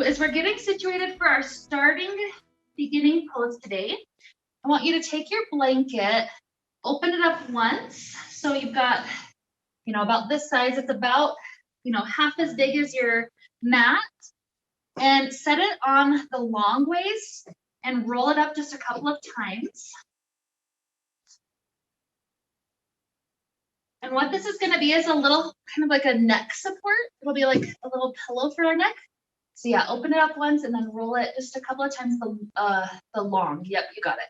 as we're getting situated for our beginning pose today, I want you to take your blanket, open it up once. So you've got, about this size. It's about, half as big as your mat, and set it on the long waist and roll it up just a couple of times. And what this is going to be is a little kind of like a neck support. It'll be like a little pillow for our neck. So yeah, open it up once and then roll it just a couple of times the long. Yep, you got it.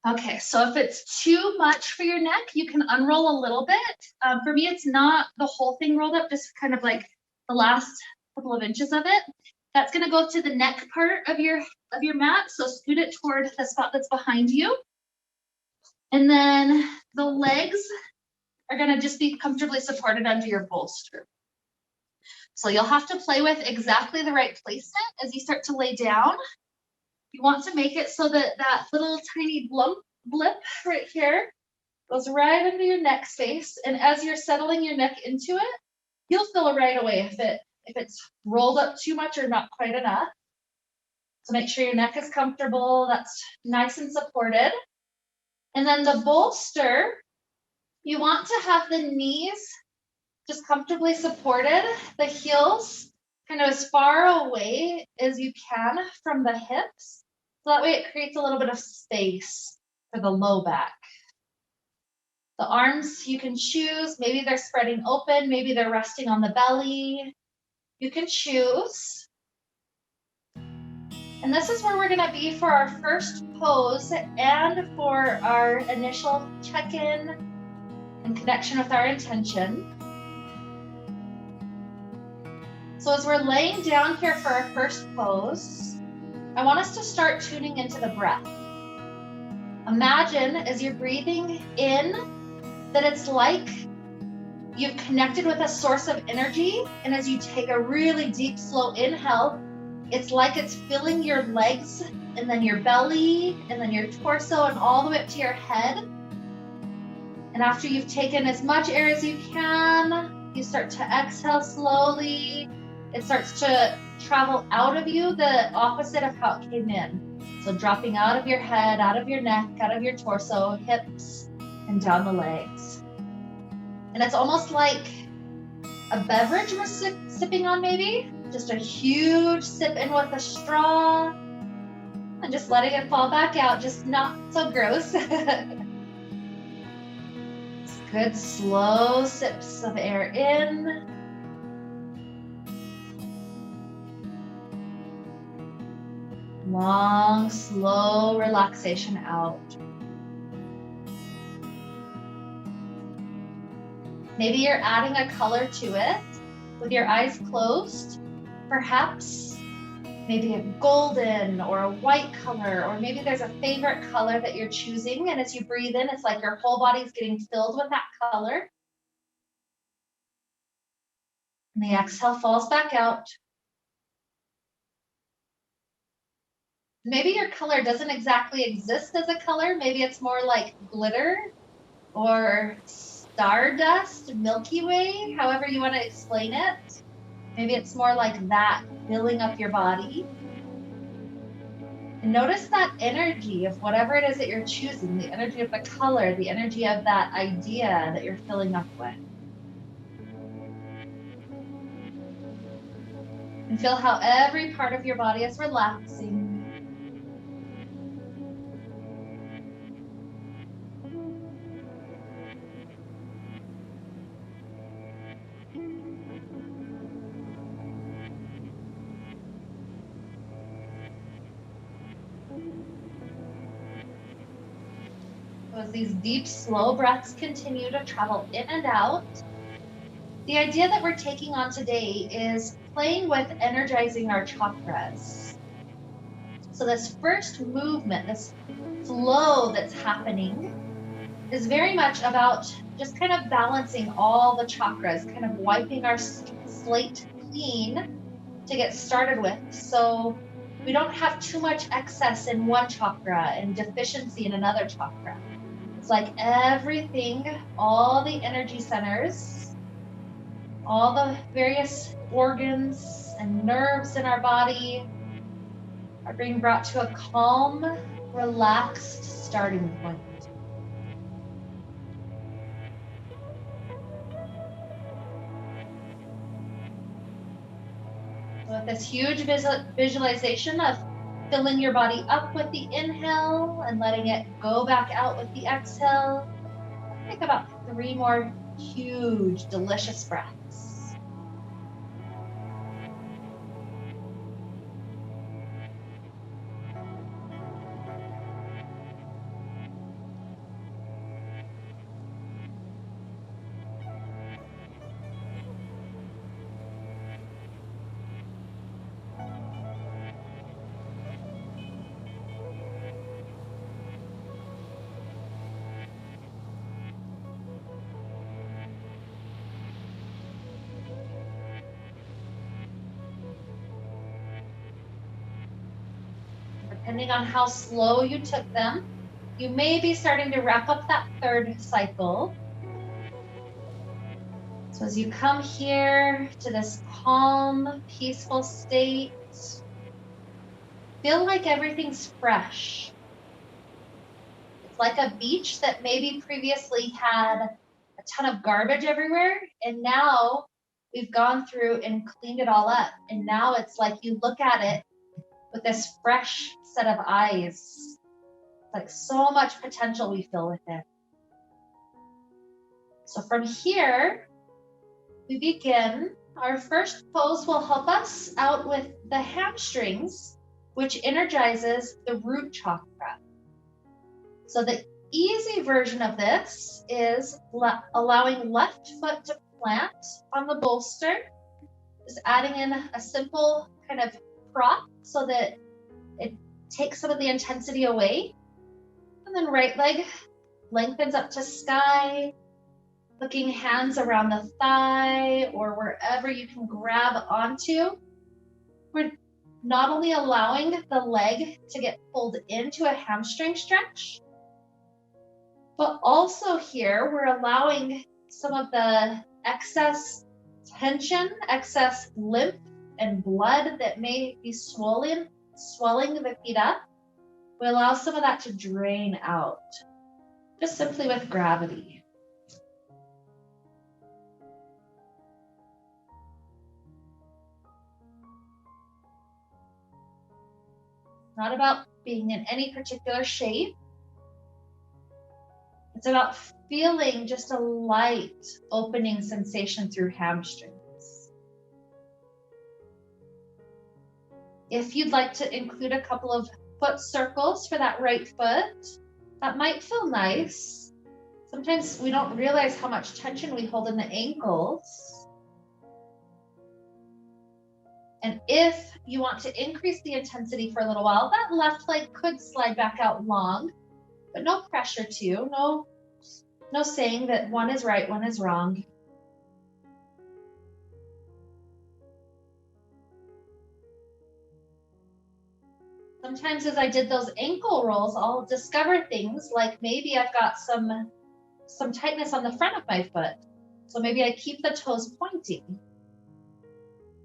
Okay, so if it's too much for your neck, you can unroll a little bit. For me, it's not the whole thing rolled up, just kind of like the last couple of inches of it. That's going to go to the neck part of your mat. So scoot it toward the spot that's behind you. And then the legs are going to just be comfortably supported under your bolster. So you'll have to play with exactly the right placement as you start to lay down. You want to make it so that that little tiny blip right here goes right under your neck space. And as you're settling your neck into it, you'll feel right away if it's rolled up too much or not quite enough. So make sure your neck is comfortable, that's nice and supported. And then the bolster, you want to have the knees just comfortably supported, the heels kind of as far away as you can from the hips. So that way it creates a little bit of space for the low back. The arms you can choose, maybe they're spreading open, maybe they're resting on the belly. You can choose. And this is where we're going to be for our first pose and for our initial check-in and connection with our intention. So as we're laying down here for our first pose, I want us to start tuning into the breath. Imagine as you're breathing in that it's like you've connected with a source of energy, and as you take a really deep, slow inhale, it's like it's filling your legs and then your belly and then your torso and all the way up to your head. And after you've taken as much air as you can, you start to exhale slowly. It starts to travel out of you the opposite of how it came in. So dropping out of your head, out of your neck, out of your torso, hips, and down the legs. And it's almost like a beverage we're sipping on maybe. Just a huge sip in with a straw and just letting it fall back out, just not so gross. Good slow sips of air in. Long, slow relaxation out. Maybe you're adding a color to it with your eyes closed. Perhaps maybe a golden or a white color, or maybe there's a favorite color that you're choosing. And as you breathe in, it's like your whole body's getting filled with that color. And the exhale falls back out. Maybe your color doesn't exactly exist as a color. Maybe it's more like glitter or stardust, Milky Way, however you want to explain it. Maybe it's more like that, filling up your body. And notice that energy of whatever it is that you're choosing, the energy of the color, the energy of that idea that you're filling up with. And feel how every part of your body is relaxing. As these deep, slow breaths continue to travel in and out, the idea that we're taking on today is playing with energizing our chakras. So this first movement, this flow that's happening, is very much about just kind of balancing all the chakras, kind of wiping our slate clean to get started with. So we don't have too much excess in one chakra and deficiency in another chakra. It's like everything, all the energy centers, all the various organs, and nerves in our body are being brought to a calm, relaxed starting point. With this huge visualization of filling your body up with the inhale and letting it go back out with the exhale, take about 3 more huge, delicious breaths. Depending on how slow you took them, you may be starting to wrap up that third cycle. So as you come here to this calm, peaceful state, feel like everything's fresh. It's like a beach that maybe previously had a ton of garbage everywhere, and now we've gone through and cleaned it all up. And now it's like you look at it with this fresh set of eyes. Like so much potential we feel with it. So from here, we begin. Our first pose will help us out with the hamstrings, which energizes the root chakra. So the easy version of this is allowing left foot to plant on the bolster, just adding in a simple kind of prop so that it takes some of the intensity away. And then right leg lengthens up to sky, hooking hands around the thigh or wherever you can grab onto. We're not only allowing the leg to get pulled into a hamstring stretch, but also here we're allowing some of the excess tension, excess lymph and blood that may be swelling the feet up. We allow some of that to drain out, just simply with gravity. Not about being in any particular shape. It's about feeling just a light opening sensation through hamstrings. If you'd like to include a couple of foot circles for that right foot, that might feel nice. Sometimes we don't realize how much tension we hold in the ankles. And if you want to increase the intensity for a little while, that left leg could slide back out long, but no pressure to, no saying that one is right, one is wrong. Sometimes as I did those ankle rolls, I'll discover things like maybe I've got some tightness on the front of my foot. So maybe I keep the toes pointing.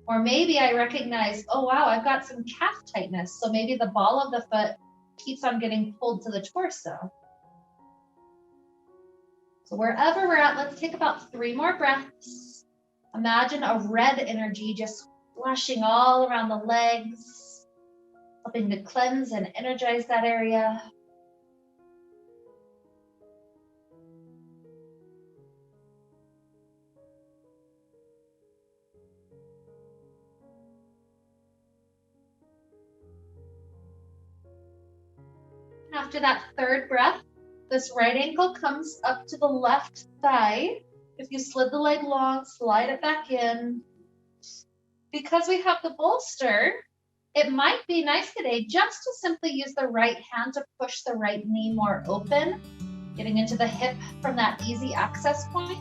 Or maybe I recognize, oh wow, I've got some calf tightness. So maybe the ball of the foot keeps on getting pulled to the torso. So wherever we're at, let's take about 3 more breaths. Imagine a red energy just flushing all around the legs, helping to cleanse and energize that area. After that third breath, this right ankle comes up to the left thigh. If you slid the leg long, slide it back in. Because we have the bolster, it might be nice today just to simply use the right hand to push the right knee more open, getting into the hip from that easy access point.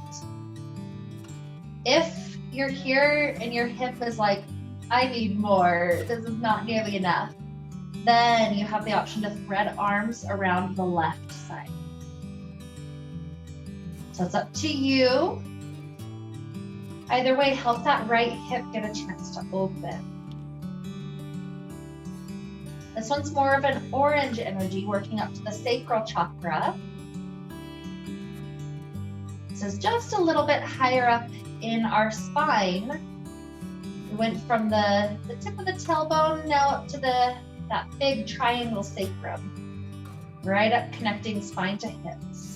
If you're here and your hip is like, I need more, this is not nearly enough, then you have the option to thread arms around the left side. So it's up to you. Either way, help that right hip get a chance to open. This one's more of an orange energy working up to the sacral chakra. This is just a little bit higher up in our spine. We went from the tip of the tailbone now up to that big triangle sacrum, right up connecting spine to hips.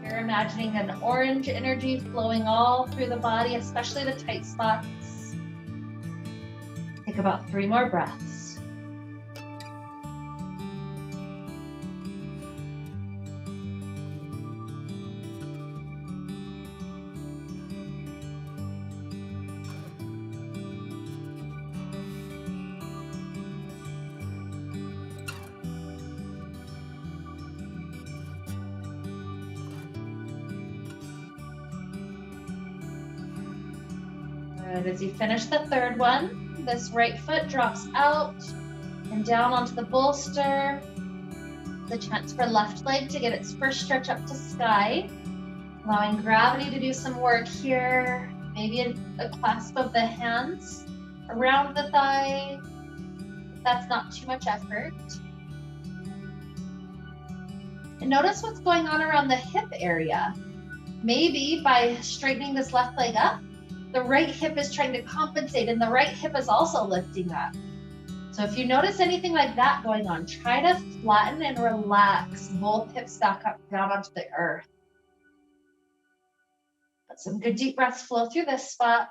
You're imagining an orange energy flowing all through the body, especially the tight spots. Take about 3 more breaths. Good. As you finish the third one, this right foot drops out and down onto the bolster. The chance for left leg to get its first stretch up to sky, allowing gravity to do some work here. Maybe a clasp of the hands around the thigh, if that's not too much effort. And notice what's going on around the hip area. Maybe by straightening this left leg up, the right hip is trying to compensate and the right hip is also lifting up. So if you notice anything like that going on, try to flatten and relax both hips back up down onto the earth. Let some good deep breaths flow through this spot.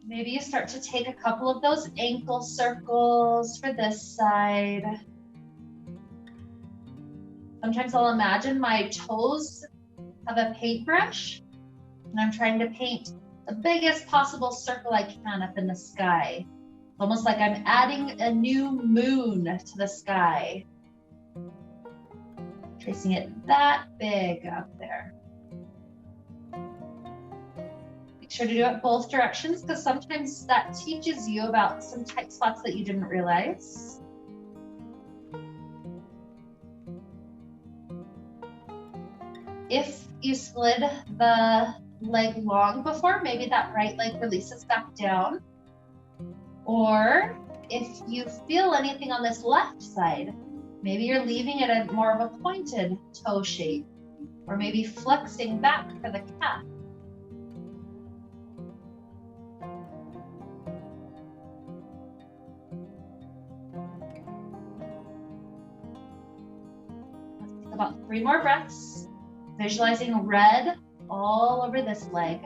Maybe you start to take a couple of those ankle circles for this side. Sometimes I'll imagine my toes have a paintbrush and I'm trying to paint the biggest possible circle I can up in the sky. Almost like I'm adding a new moon to the sky. Tracing it that big up there. Make sure to do it both directions because sometimes that teaches you about some tight spots that you didn't realize. If you slid the leg long before, maybe that right leg releases back down. Or if you feel anything on this left side, maybe you're leaving it a more of a pointed toe shape, or maybe flexing back for the calf. Let's take about 3 more breaths, visualizing red all over this leg.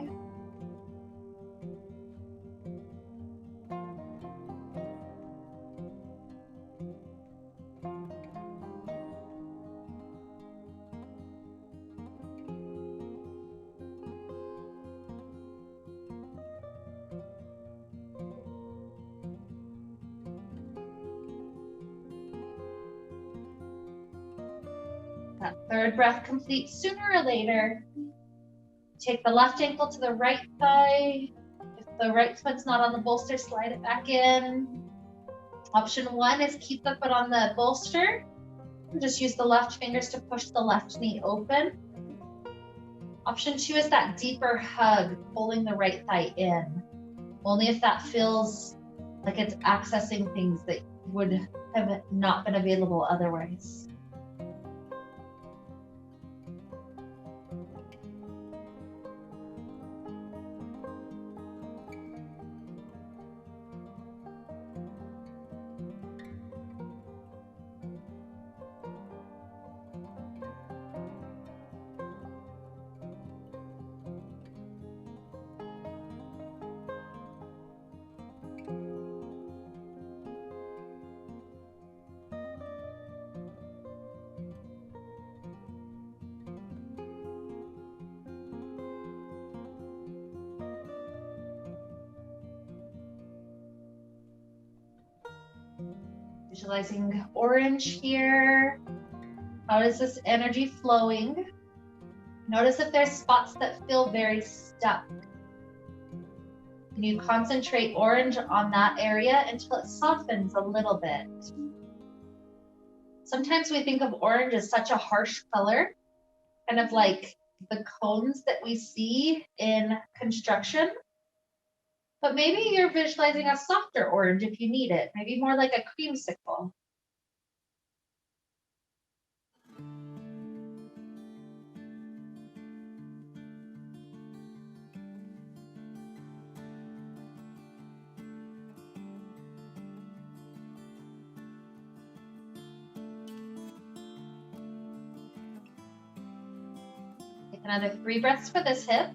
That third breath completes sooner or later. Take the left ankle to the right thigh. If the right foot's not on the bolster, slide it back in. Option 1 is keep the foot on the bolster. And just use the left fingers to push the left knee open. Option 2 is that deeper hug, pulling the right thigh in. Only if that feels like it's accessing things that would have not been available otherwise. Visualizing orange here. How is this energy flowing? Notice if there's spots that feel very stuck. Can you concentrate orange on that area until it softens a little bit? Sometimes we think of orange as such a harsh color, kind of like the cones that we see in construction. But maybe you're visualizing a softer orange if you need it, maybe more like a creamsicle. Take another 3 breaths for this hip.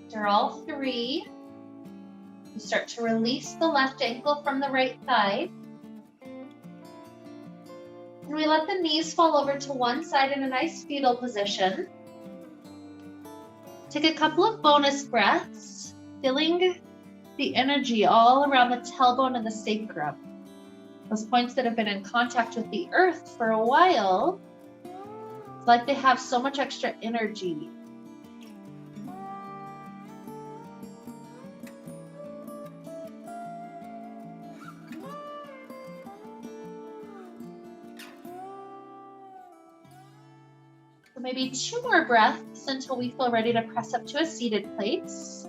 After all 3, you start to release the left ankle from the right thigh. And we let the knees fall over to one side in a nice fetal position. Take a couple of bonus breaths, filling the energy all around the tailbone and the sacrum. Those points that have been in contact with the earth for a while, it's like they have so much extra energy. So maybe 2 more breaths until we feel ready to press up to a seated place.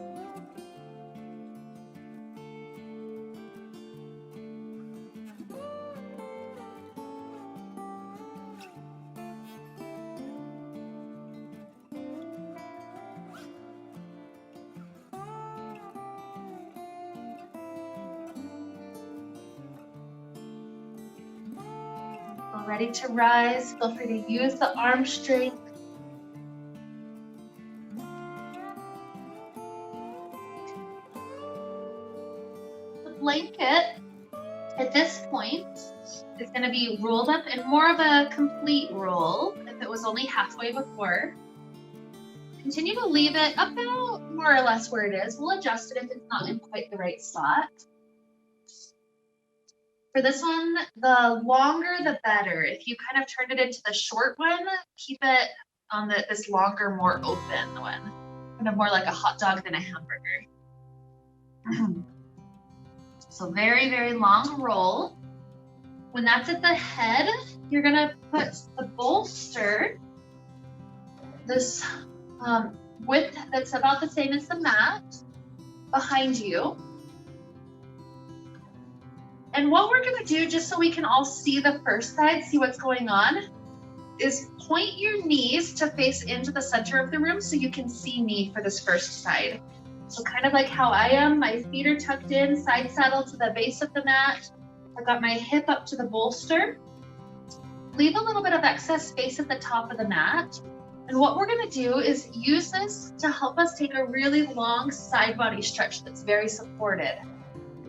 Ready to rise, feel free to use the arm strength. The blanket at this point is going to be rolled up in more of a complete roll if it was only halfway before. Continue to leave it about more or less where it is. We'll adjust it if it's not in quite the right spot. For this one, the longer the better. If you kind of turn it into the short one, keep it on this longer, more open one. Kind of more like a hot dog than a hamburger. So very, very long roll. When that's at the head, you're gonna put the bolster, this width that's about the same as the mat, behind you. And what we're gonna do, just so we can all see the first side, see what's going on, is point your knees to face into the center of the room so you can see me for this first side. So kind of like how I am, my feet are tucked in, side saddle to the base of the mat. I've got my hip up to the bolster. Leave a little bit of excess space at the top of the mat. And what we're gonna do is use this to help us take a really long side body stretch that's very supported.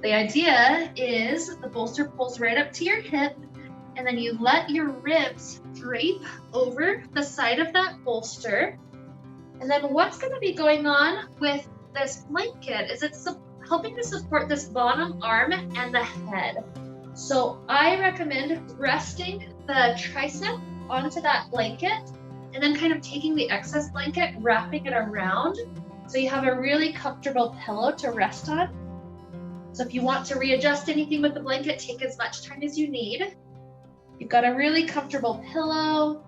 The idea is the bolster pulls right up to your hip, and then you let your ribs drape over the side of that bolster. And then what's going to be going on with this blanket is it's helping to support this bottom arm and the head. So I recommend resting the tricep onto that blanket and then kind of taking the excess blanket, wrapping it around so you have a really comfortable pillow to rest on. So if you want to readjust anything with the blanket, take as much time as you need. You've got a really comfortable pillow.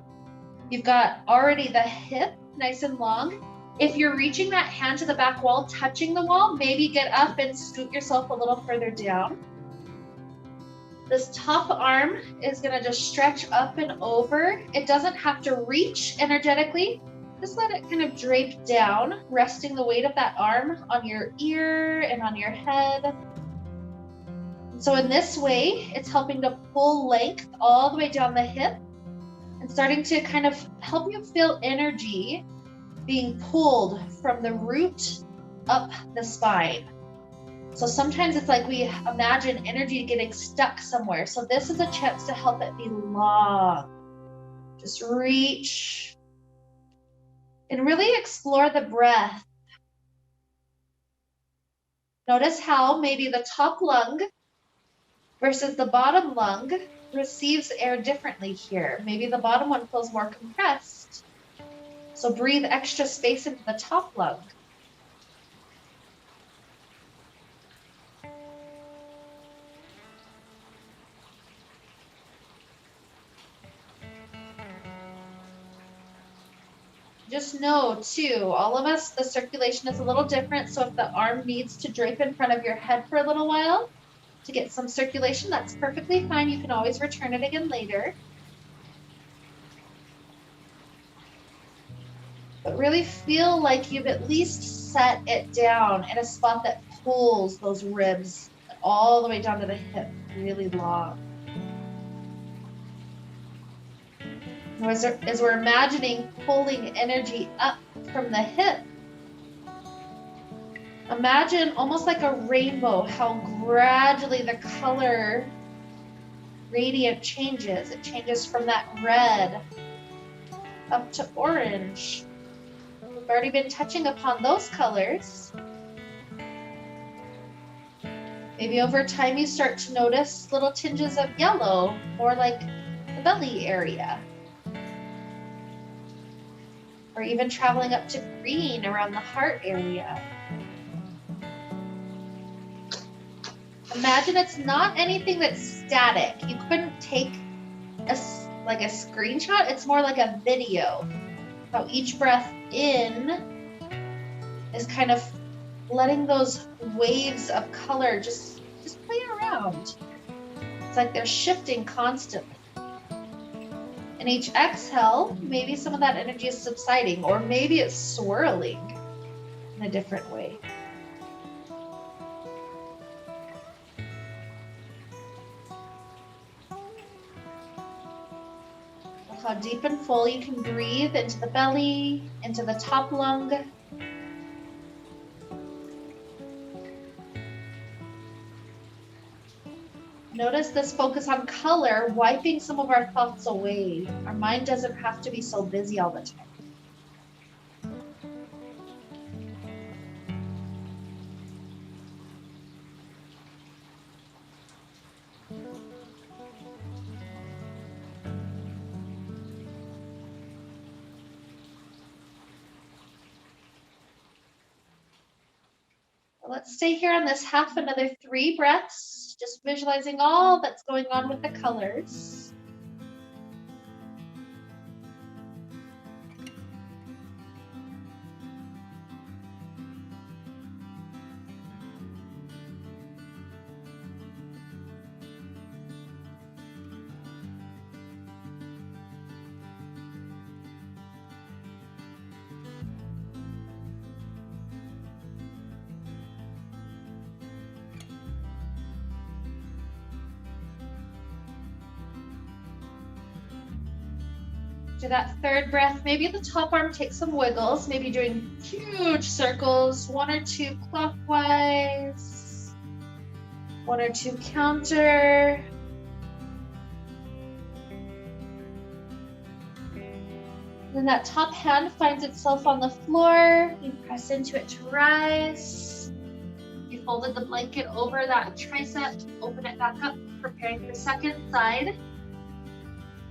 You've got already the hip nice and long. If you're reaching that hand to the back wall, touching the wall, maybe get up and scoot yourself a little further down. This top arm is gonna just stretch up and over. It doesn't have to reach energetically. Just let it kind of drape down, resting the weight of that arm on your ear and on your head. So in this way, it's helping to pull length all the way down the hip and starting to kind of help you feel energy being pulled from the root up the spine. So sometimes it's like we imagine energy getting stuck somewhere. So this is a chance to help it be long. Just reach and really explore the breath. Notice how maybe the top lung versus the bottom lung receives air differently here. Maybe the bottom one feels more compressed. So breathe extra space into the top lung. Just know too, all of us, the circulation is a little different. So if the arm needs to drape in front of your head for a little while to get some circulation, that's perfectly fine. You can always return it again later. But really feel like you've at least set it down in a spot that pulls those ribs all the way down to the hip, really long. As we're imagining pulling energy up from the hip, imagine almost like a rainbow, how gradually the color gradient changes. It changes from that red up to orange. We've already been touching upon those colors. Maybe over time you start to notice little tinges of yellow, more like the belly area. Or even traveling up to green around the heart area. Imagine it's not anything that's static. You couldn't take a screenshot. It's more like a video. How each breath in is kind of letting those waves of color just play around. It's like they're shifting constantly. And each exhale, maybe some of that energy is subsiding, or maybe it's swirling in a different way. How deep and full you can breathe into the belly, into the top lung. Notice this focus on color, wiping some of our thoughts away. Our mind doesn't have to be so busy all the time. Let's stay here on this half, another 3 breaths, just visualizing all that's going on with the colors. Do that 3rd breath, maybe the top arm takes some wiggles, maybe doing huge circles, 1 or 2 clockwise, 1 or 2 counter. Then that top hand finds itself on the floor. You press into it to rise. You folded the blanket over that tricep, open it back up, preparing for 2nd side.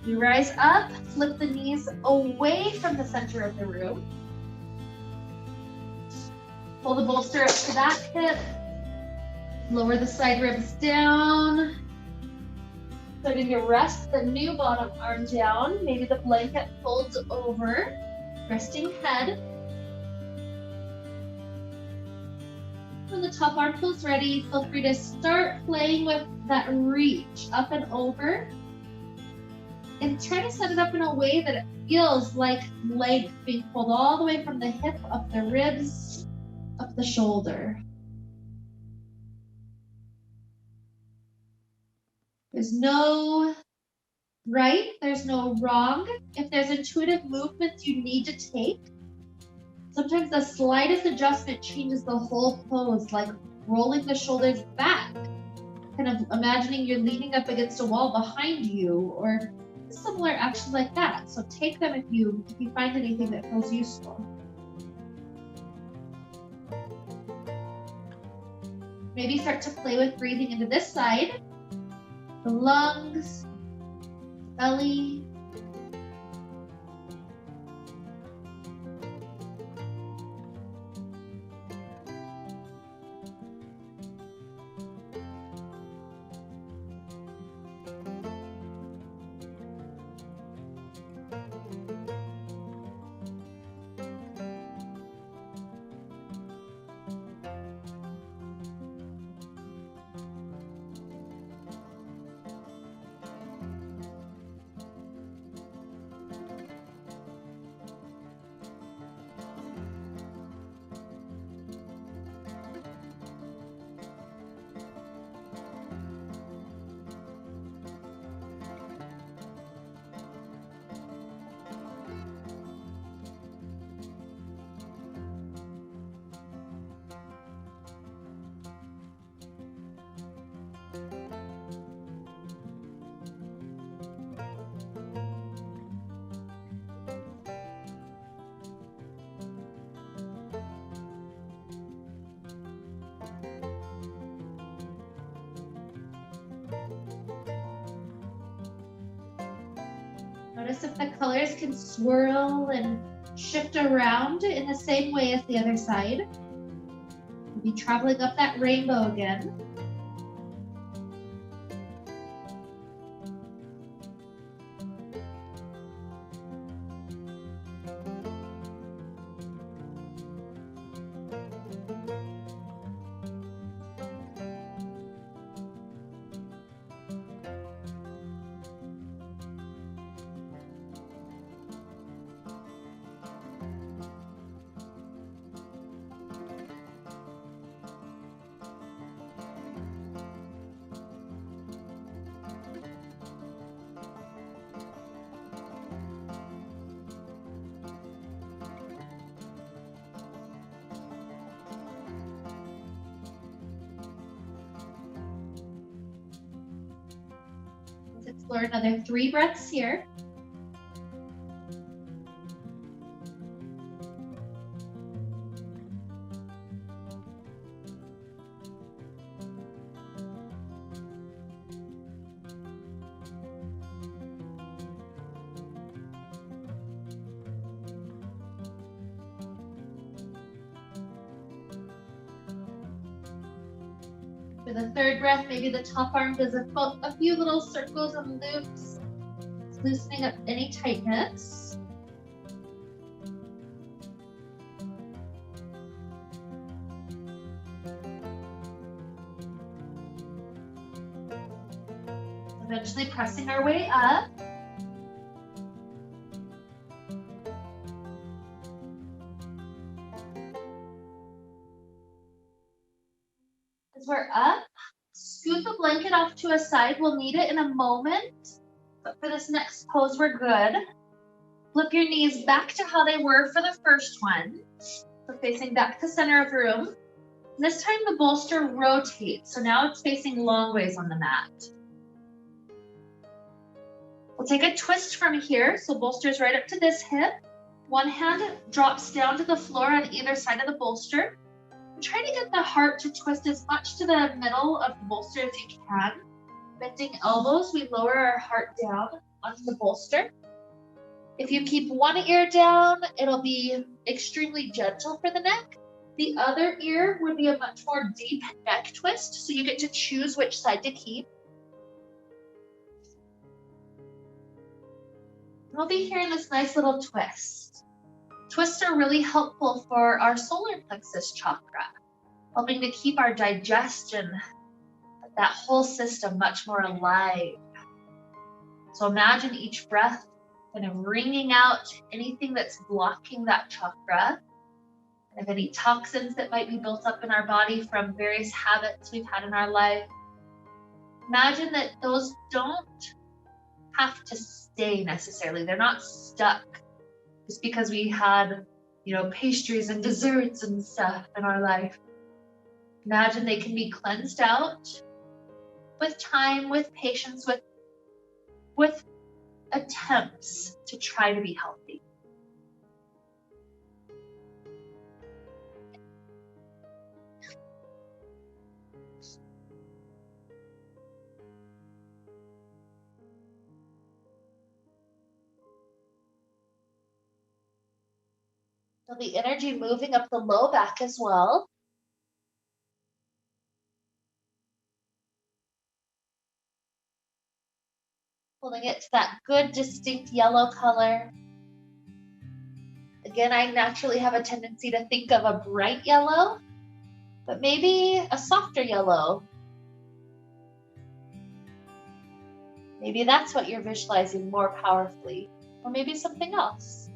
You rise up, flip the knees away from the center of the room. Pull the bolster up to that hip. Lower the side ribs down. Starting to rest the new bottom arm down. Maybe the blanket folds over. Resting head. When the top arm feels ready, feel free to start playing with that reach up and over. And try to set it up in a way that it feels like length being pulled all the way from the hip, up the ribs, up the shoulder. There's no right, there's no wrong. If there's intuitive movements you need to take, sometimes the slightest adjustment changes the whole pose, like rolling the shoulders back, kind of imagining you're leaning up against a wall behind you, or similar actions like that. So take them if you find anything that feels useful. Maybe start to play with breathing into this side, the lungs, belly. Notice if the colors can swirl and shift around in the same way as the other side. Maybe traveling up that rainbow again. Let's explore another 3 breaths here. For the 3rd breath, maybe the top arm does a few little circles and loops, loosening up any tightness. Eventually pressing our way up. As we're up, scoot the blanket off to a side. We'll need it in a moment, but for this next pose, we're good. Flip your knees back to how they were for the first one. So facing back to center of room. This time the bolster rotates, so now it's facing long ways on the mat. We'll take a twist from here, so bolster's right up to this hip. One hand drops down to the floor on either side of the bolster. Try to get the heart to twist as much to the middle of the bolster as you can. Bending elbows, we lower our heart down onto the bolster. If you keep one ear down, it'll be extremely gentle for the neck. The other ear would be a much more deep neck twist, so you get to choose which side to keep. We'll be here in this nice little twist. Twists are really helpful for our solar plexus chakra, helping to keep our digestion, that whole system much more alive. So imagine each breath kind of wringing out anything that's blocking that chakra, and any toxins that might be built up in our body from various habits we've had in our life. Imagine that those don't have to stay necessarily. They're not stuck just because we had, pastries and desserts and stuff in our life. Imagine they can be cleansed out with time, with patience, with attempts to try to be healthy. So the energy moving up the low back as well. Pulling it to that good, distinct yellow color. Again, I naturally have a tendency to think of a bright yellow, but maybe a softer yellow. Maybe that's what you're visualizing more powerfully, or maybe something else.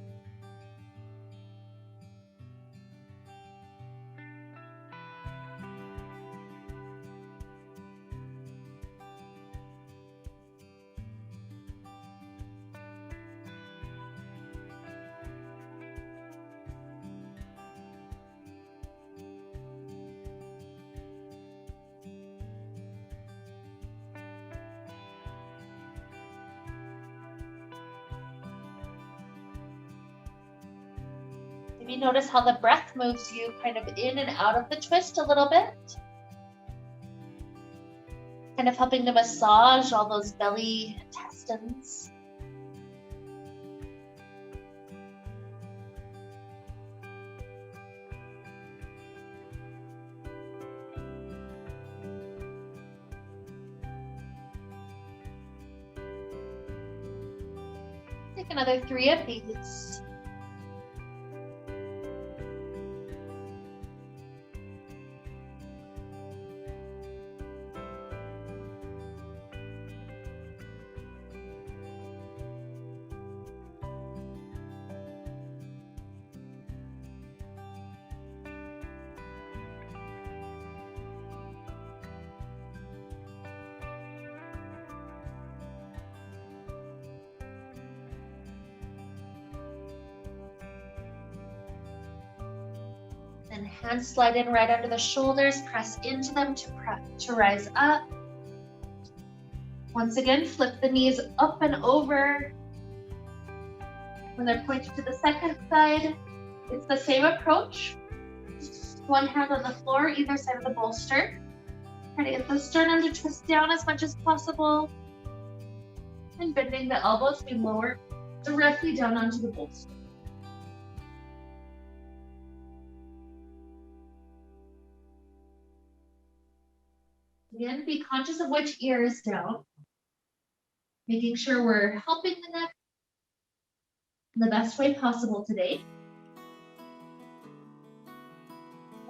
Maybe notice how the breath moves you kind of in and out of the twist a little bit. Kind of helping to massage all those belly intestines. Take another 3 of these. And hands slide in right under the shoulders, press into them to rise up. Once again, flip the knees up and over. When they're pointed to the second side, it's the same approach. One hand on the floor, either side of the bolster. Try to get the sternum to twist down as much as possible. And bending the elbows, we lower directly down onto the bolster. Again, be conscious of which ear is down. Making sure we're helping the neck in the best way possible today.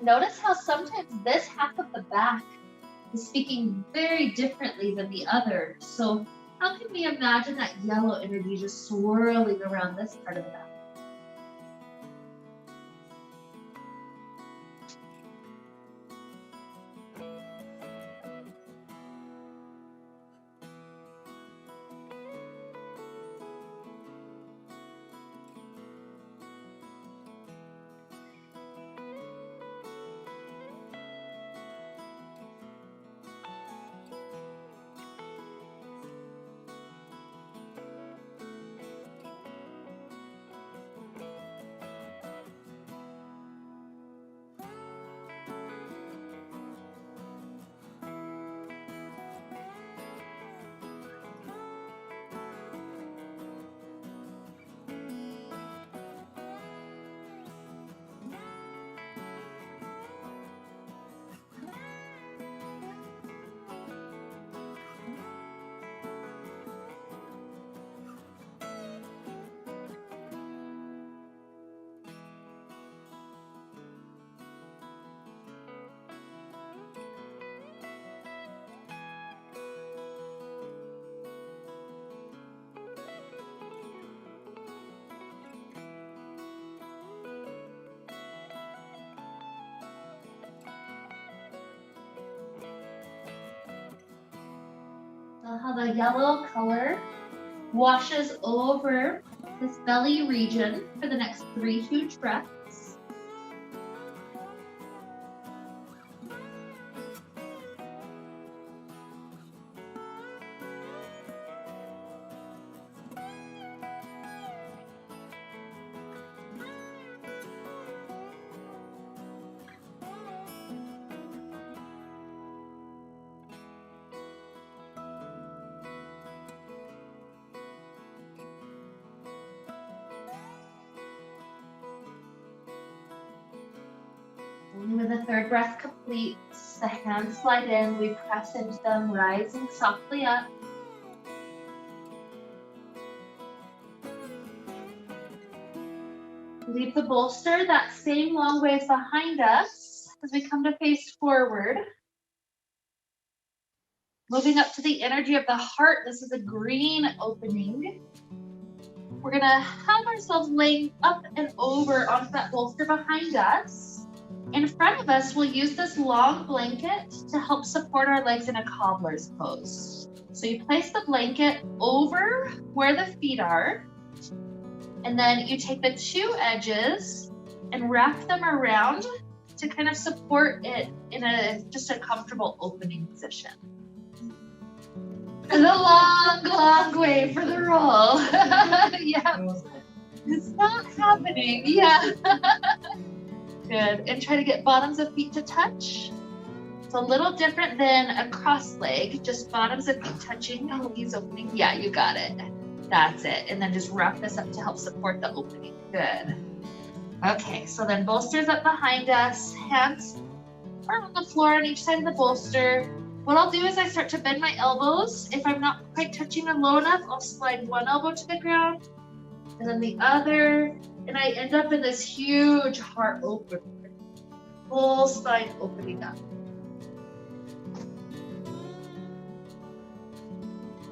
Notice how sometimes this half of the back is speaking very differently than the other. So how can we imagine that yellow energy just swirling around this part of the back? Feel how the yellow color washes over this belly region for the next 3 huge breaths. And when the 3rd breath completes, the hands slide in, we press into them, rising softly up. Leave the bolster that same long ways behind us as we come to face forward. Moving up to the energy of the heart, this is a green opening. We're gonna have ourselves laying up and over onto that bolster behind us. In front of us, we'll use this long blanket to help support our legs in a cobbler's pose. So you place the blanket over where the feet are, and then you take the 2 edges and wrap them around to kind of support it in just a comfortable opening position. The long way for the roll. Yeah. It's not happening. Yeah. Good. And try to get bottoms of feet to touch. It's a little different than a cross leg, just bottoms of feet touching, knees opening. Yeah, you got it. That's it. And then just wrap this up to help support the opening. Good. Okay, so then bolsters up behind us, hands are on the floor on each side of the bolster. What I'll do is I start to bend my elbows. If I'm not quite touching them low enough, I'll slide one elbow to the ground and then the other, and I end up in this huge heart opener, full spine opening up.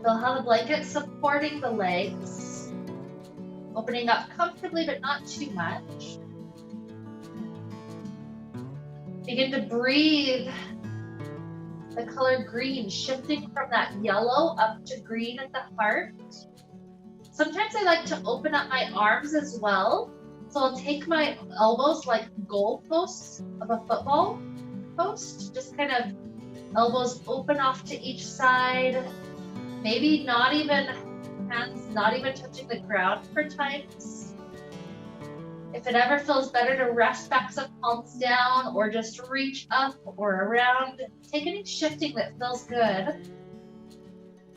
Feel how the blanket supporting the legs, opening up comfortably but not too much. Begin to breathe the color green, shifting from that yellow up to green at the heart. Sometimes I like to open up my arms as well. So I'll take my elbows like goal posts of a football post, just kind of elbows open off to each side. Maybe not even hands, not even touching the ground for times. If it ever feels better to rest back some palms down or just reach up or around, take any shifting that feels good.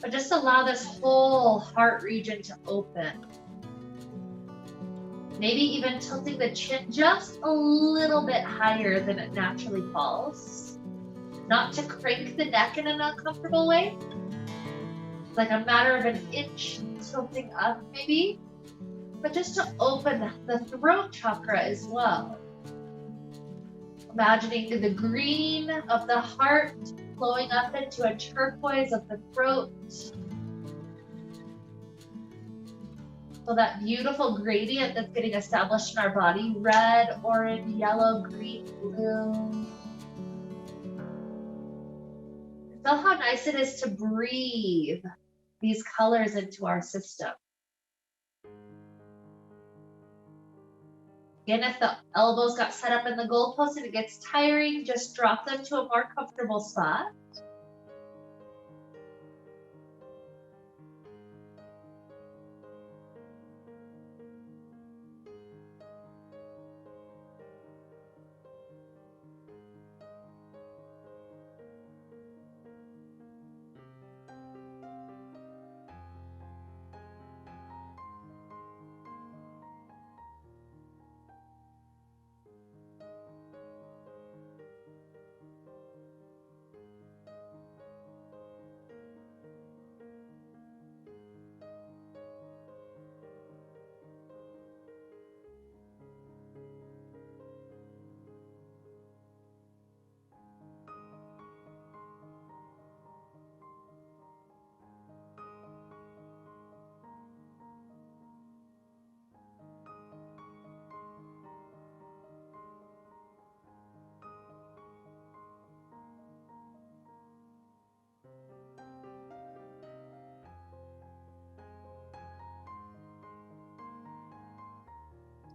But just allow this whole heart region to open. Maybe even tilting the chin just a little bit higher than it naturally falls. Not to crank the neck in an uncomfortable way. Like a matter of an inch tilting up maybe. But just to open the throat chakra as well. Imagining the green of the heart flowing up into a turquoise of the throat. So that beautiful gradient that's getting established in our body, red, orange, yellow, green, blue. Feel how nice it is to breathe these colors into our system. Again, if the elbows got set up in the goalpost and it gets tiring, just drop them to a more comfortable spot.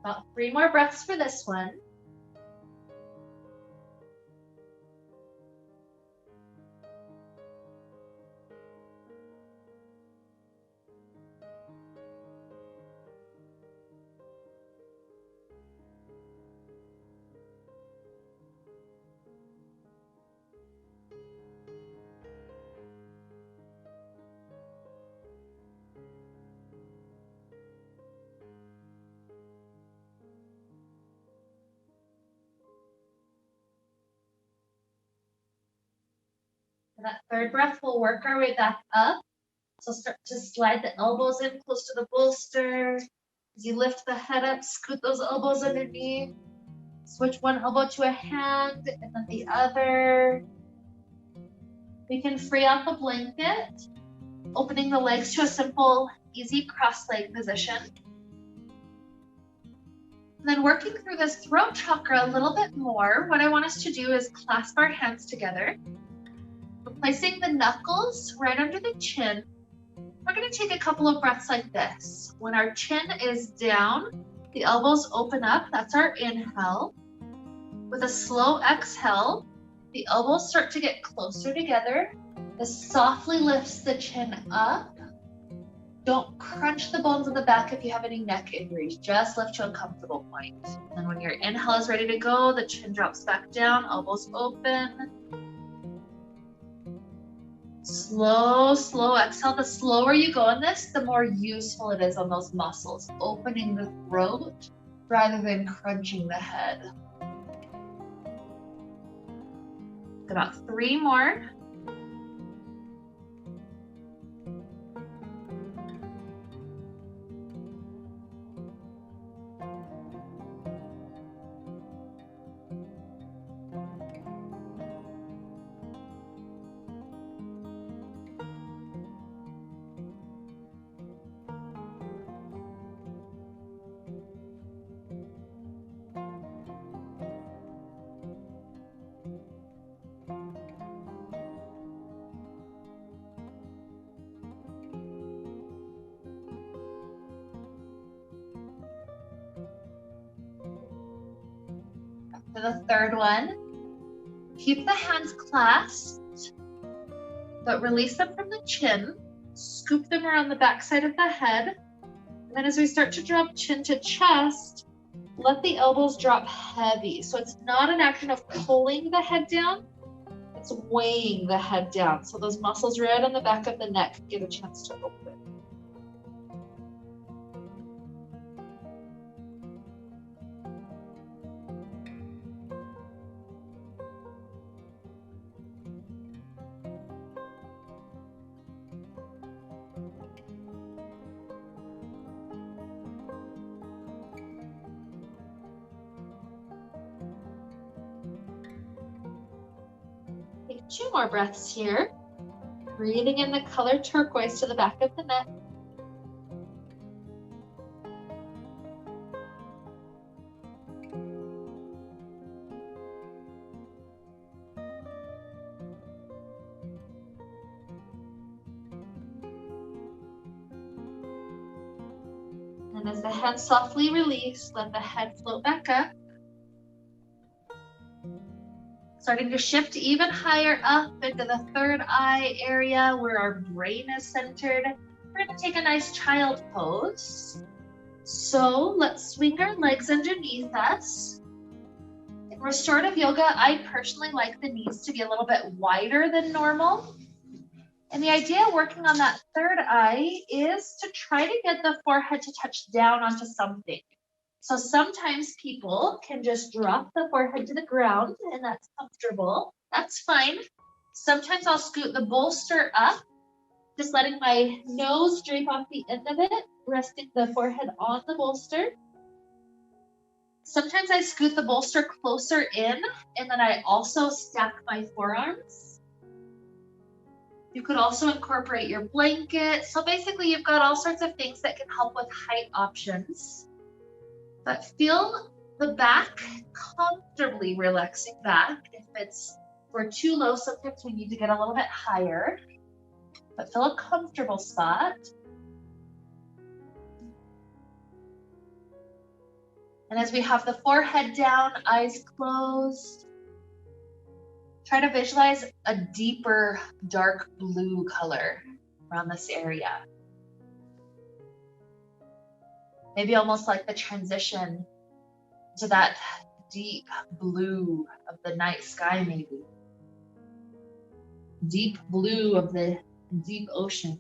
About 3 more breaths for this one. For that third breath, we'll work our way back up. So start to slide the elbows in close to the bolster. As you lift the head up, scoot those elbows underneath. Switch one elbow to a hand and then the other. We can free out the blanket, opening the legs to a simple, easy cross-leg position. And then working through this throat chakra a little bit more, what I want us to do is clasp our hands together. We're placing the knuckles right under the chin. We're going to take a couple of breaths like this. When our chin is down, the elbows open up. That's our inhale. With a slow exhale, the elbows start to get closer together. This softly lifts the chin up. Don't crunch the bones of the back if you have any neck injuries. Just lift to a comfortable point. And when your inhale is ready to go, the chin drops back down, elbows open. Slow, slow exhale. The slower you go on this, the more useful it is on those muscles, opening the throat rather than crunching the head. About 3 more. For the third one, keep the hands clasped, but release them from the chin. Scoop them around the back side of the head. And then as we start to drop chin to chest, let the elbows drop heavy. So it's not an action of pulling the head down, it's weighing the head down. So those muscles right on the back of the neck get a chance to open. Take 2 more breaths here. Breathing in the color turquoise to the back of the neck. And as the head softly release, let the head float back up. Starting to shift even higher up into the third eye area where our brain is centered. We're going to take a nice child pose. So let's swing our legs underneath us. In restorative yoga, I personally like the knees to be a little bit wider than normal. And the idea working on that third eye is to try to get the forehead to touch down onto something. So sometimes people can just drop the forehead to the ground and that's comfortable. That's fine. Sometimes I'll scoot the bolster up, just letting my nose drape off the end of it, resting the forehead on the bolster. Sometimes I scoot the bolster closer in and then I also stack my forearms. You could also incorporate your blanket. So basically you've got all sorts of things that can help with height options. But feel the back comfortably relaxing back. If we're too low, sometimes we need to get a little bit higher. But feel a comfortable spot. And as we have the forehead down, eyes closed, try to visualize a deeper dark blue color around this area. Maybe almost like the transition to that deep blue of the night sky, maybe. Deep blue of the deep ocean.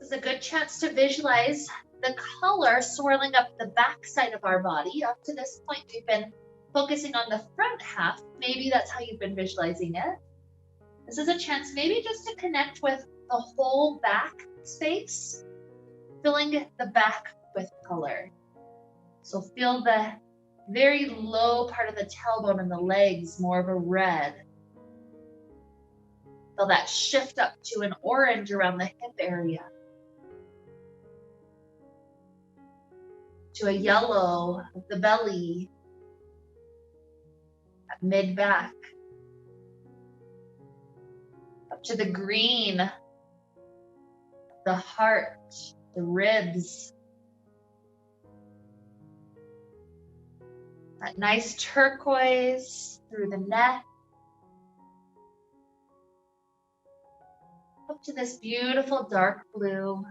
This is a good chance to visualize the color swirling up the back side of our body. Up to this point, we've been focusing on the front half. Maybe that's how you've been visualizing it. This is a chance maybe just to connect with the whole back space, filling the back with color. So feel the very low part of the tailbone and the legs, more of a red. Feel that shift up to an orange around the hip area. To a yellow of the belly, at mid-back. Up to the green, the heart, the ribs. That nice turquoise through the neck. Up to this beautiful dark blue.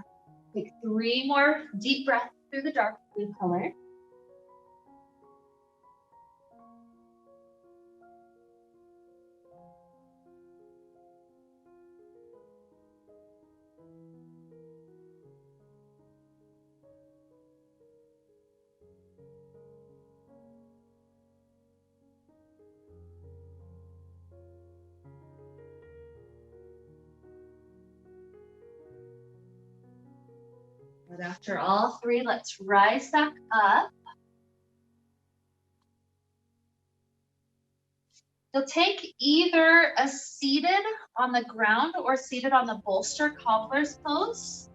Take 3 more deep breaths through the dark blue color. And after all 3, let's rise back up. You'll take either a seated on the ground or seated on the bolster cobbler's pose.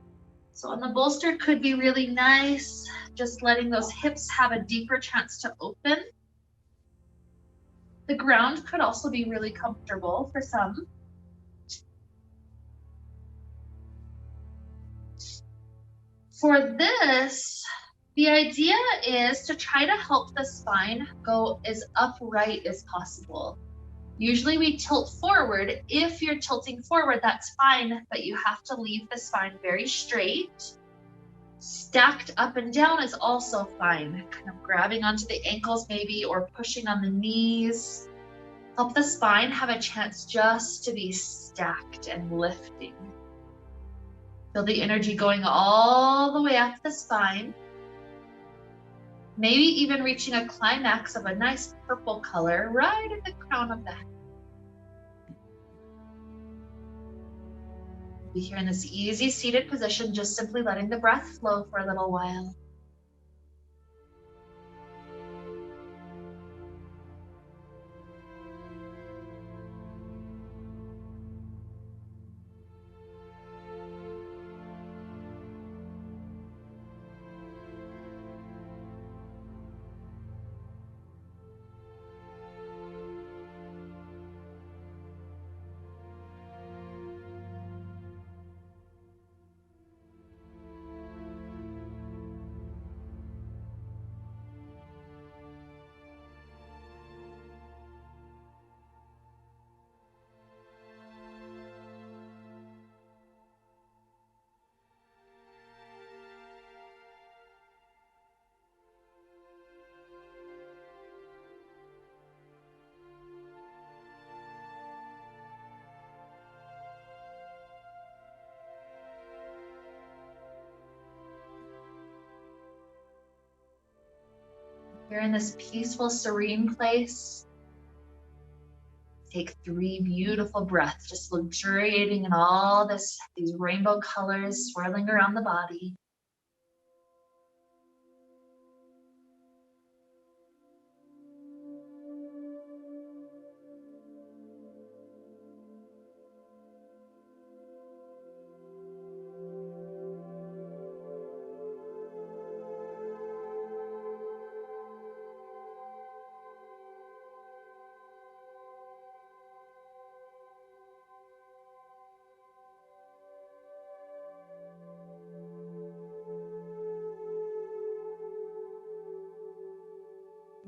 So on the bolster could be really nice, just letting those hips have a deeper chance to open. The ground could also be really comfortable for some. For this, the idea is to try to help the spine go as upright as possible. Usually we tilt forward. If you're tilting forward, that's fine, but you have to leave the spine very straight. Stacked up and down is also fine. Kind of grabbing onto the ankles maybe, or pushing on the knees. Help the spine have a chance just to be stacked and lifting. Feel the energy going all the way up the spine. Maybe even reaching a climax of a nice purple color right at the crown of the head. Be here in this easy seated position, just simply letting the breath flow for a little while. You're in this peaceful, serene place. Take 3 beautiful breaths, just luxuriating in all these rainbow colors swirling around the body.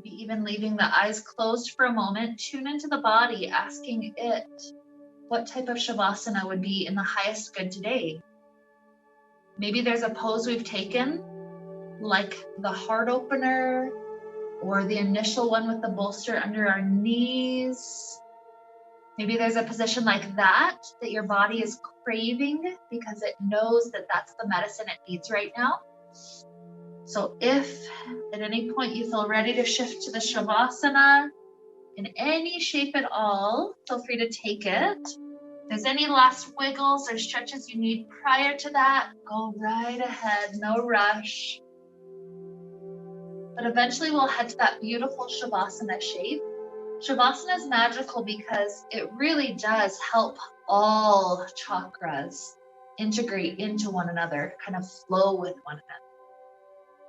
Maybe even leaving the eyes closed for a moment. Tune into the body, asking it what type of Shavasana would be in the highest good today. Maybe there's a pose we've taken, like the heart opener, or the initial one with the bolster under our knees. Maybe there's a position like that your body is craving because it knows that that's the medicine it needs right now. So if at any point you feel ready to shift to the Shavasana in any shape at all, feel free to take it. If there's any last wiggles or stretches you need prior to that, go right ahead, no rush. But eventually we'll head to that beautiful Shavasana shape. Shavasana is magical because it really does help all chakras integrate into one another, kind of flow with one another.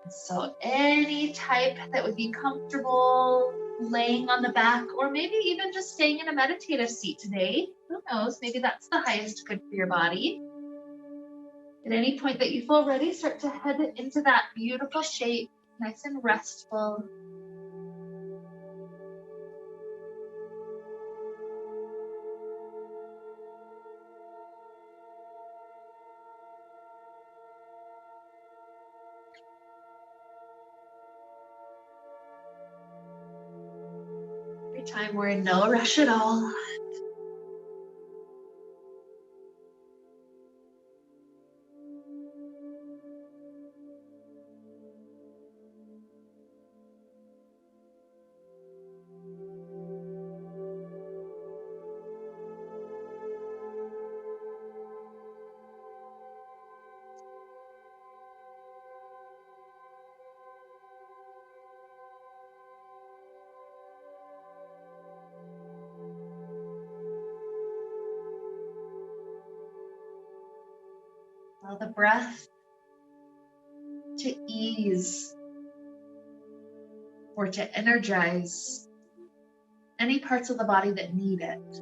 So any type that would be comfortable laying on the back, or maybe even just staying in a meditative seat today. Who knows, maybe that's the highest good for your body. At any point that you feel ready, start to head into that beautiful shape, nice and restful. Every time we're in no rush at all. Allow the breath to ease or to energize any parts of the body that need it.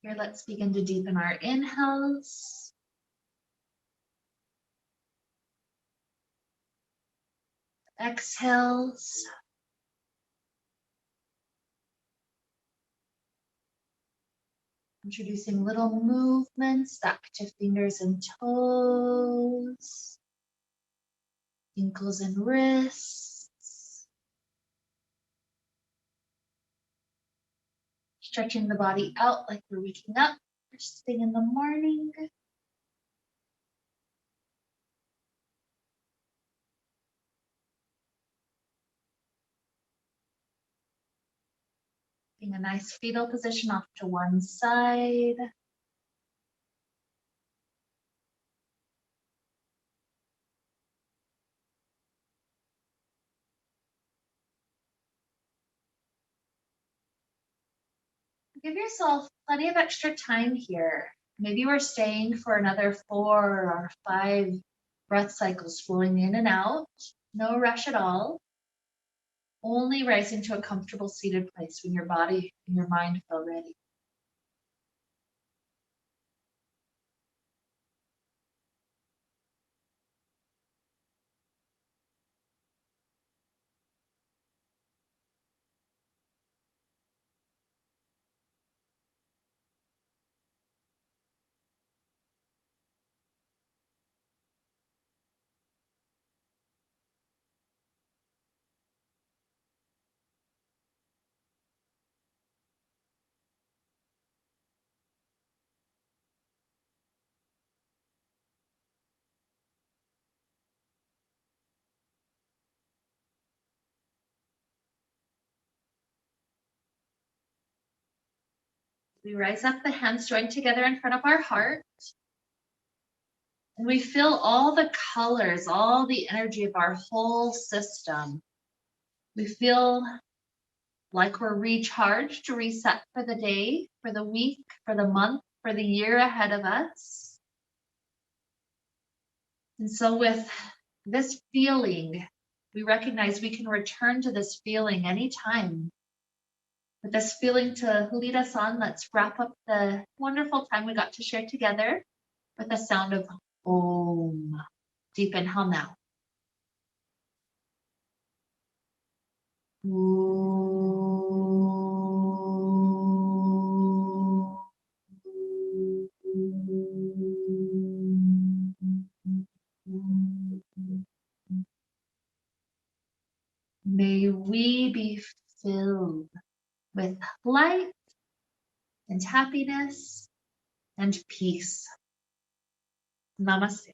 Here, let's begin to deepen our inhales. Exhales. Introducing little movements back to fingers and toes, ankles and wrists. Stretching the body out like we're waking up, first thing in the morning. Taking a nice fetal position off to one side. Give yourself plenty of extra time here. Maybe we're staying for another 4 or 5 breath cycles, flowing in and out. No rush at all. Only rising to a comfortable seated place when your body and your mind feel ready. We rise up, the hands joined together in front of our heart. And we feel all the colors, all the energy of our whole system. We feel like we're recharged to reset for the day, for the week, for the month, for the year ahead of us. And so with this feeling, we recognize we can return to this feeling anytime. With this feeling to lead us on, let's wrap up the wonderful time we got to share together with the sound of Om. Deep inhale now. May we be filled with light and happiness and peace. Namaste.